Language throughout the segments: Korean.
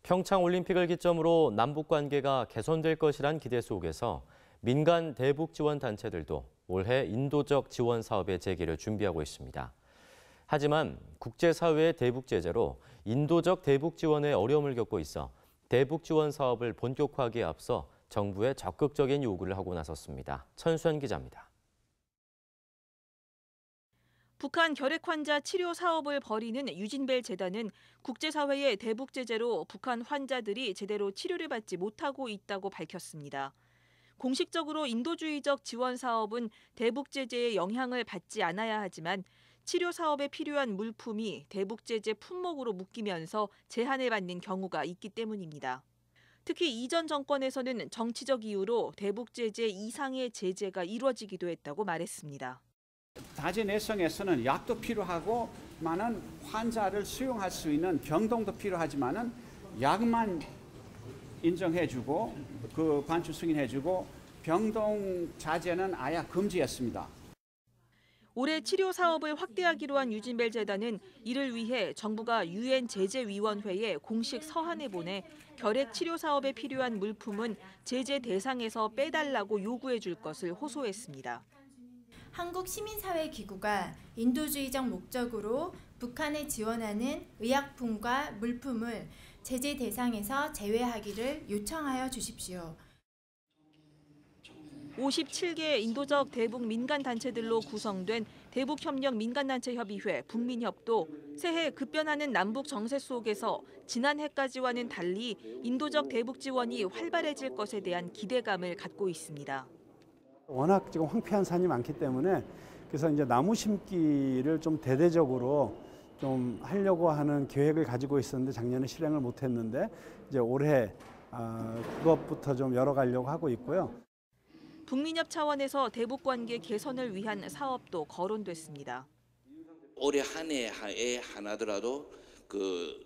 평창 올림픽을 기점으로 남북 관계가 개선될 것이란 기대 속에서 민간 대북 지원 단체들도 올해 인도적 지원 사업의 재개를 준비하고 있습니다. 하지만 국제사회의 대북 제재로 인도적 대북 지원에 어려움을 겪고 있어 대북 지원 사업을 본격화하기에 앞서 정부에 적극적인 요구를 하고 나섰습니다. 천수연 기자입니다. 북한 결핵 환자 치료 사업을 벌이는 유진벨 재단은 국제사회의 대북 제재로 북한 환자들이 제대로 치료를 받지 못하고 있다고 밝혔습니다. 공식적으로 인도주의적 지원 사업은 대북 제재의 영향을 받지 않아야 하지만 치료 사업에 필요한 물품이 대북 제재 품목으로 묶이면서 제한을 받는 경우가 있기 때문입니다. 특히 이전 정권에서는 정치적 이유로 대북 제재 이상의 제재가 이루어지기도 했다고 말했습니다. 다재내성에서는 약도 필요하고 많은 환자를 수용할 수 있는 병동도 필요하지만은 약만 인정해주고 그 관출 승인해주고 병동 자재는 아예 금지했습니다. 올해 치료 사업을 확대하기로 한 유진벨 재단은 이를 위해 정부가 유엔 제재위원회에 공식 서한을 보내 결핵 치료 사업에 필요한 물품은 제재 대상에서 빼달라고 요구해 줄 것을 호소했습니다. 한국시민사회기구가 인도주의적 목적으로 북한에 지원하는 의약품과 물품을 제재 대상에서 제외하기를 요청하여 주십시오. 57개 인도적 대북 민간단체들로 구성된 대북협력 민간단체협의회 북민협도 새해 급변하는 남북 정세 속에서 지난해까지와는 달리 인도적 대북 지원이 활발해질 것에 대한 기대감을 갖고 있습니다. 워낙 지금 황폐한 산이 많기 때문에 그래서 이제 나무 심기를 좀 대대적으로 좀 하려고 하는 계획을 가지고 있었는데 작년에 실행을 못했는데 이제 올해 그것부터 좀 열어가려고 하고 있고요. 북민협 차원에서 대북 관계 개선을 위한 사업도 거론됐습니다. 올해 한 해에 하나더라도 그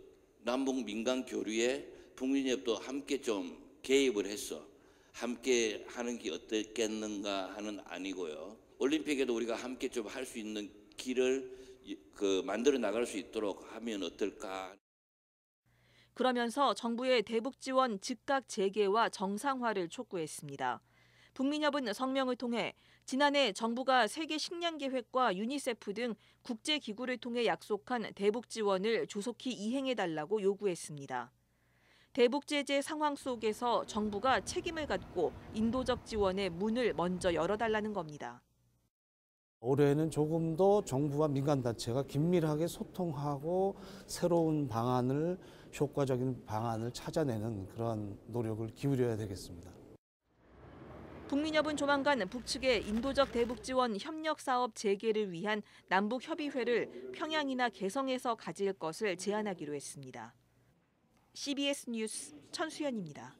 남북 민간 교류에 북민협도 함께 좀 개입을 해서 함께 하는 게 어떻겠는가 하는 아니고요. 올림픽에도 우리가 함께 좀 할 수 있는 길을 만들어 나갈 수 있도록 하면 어떨까. 그러면서 정부의 대북 지원 즉각 재개와 정상화를 촉구했습니다. 북민협은 성명을 통해 지난해 정부가 세계 식량 계획과 유니세프 등 국제 기구를 통해 약속한 대북 지원을 조속히 이행해달라고 요구했습니다. 대북 제재 상황 속에서 정부가 책임을 갖고 인도적 지원의 문을 먼저 열어달라는 겁니다. 올해는 조금 더 정부와 민간단체가 긴밀하게 소통하고 새로운 방안을, 효과적인 방안을 찾아내는 그런 노력을 기울여야 되겠습니다. 북민협은 조만간 북측의 인도적 대북 지원 협력 사업 재개를 위한 남북 협의회를 평양이나 개성에서 가질 것을 제안하기로 했습니다. CBS 뉴스 천수연입니다.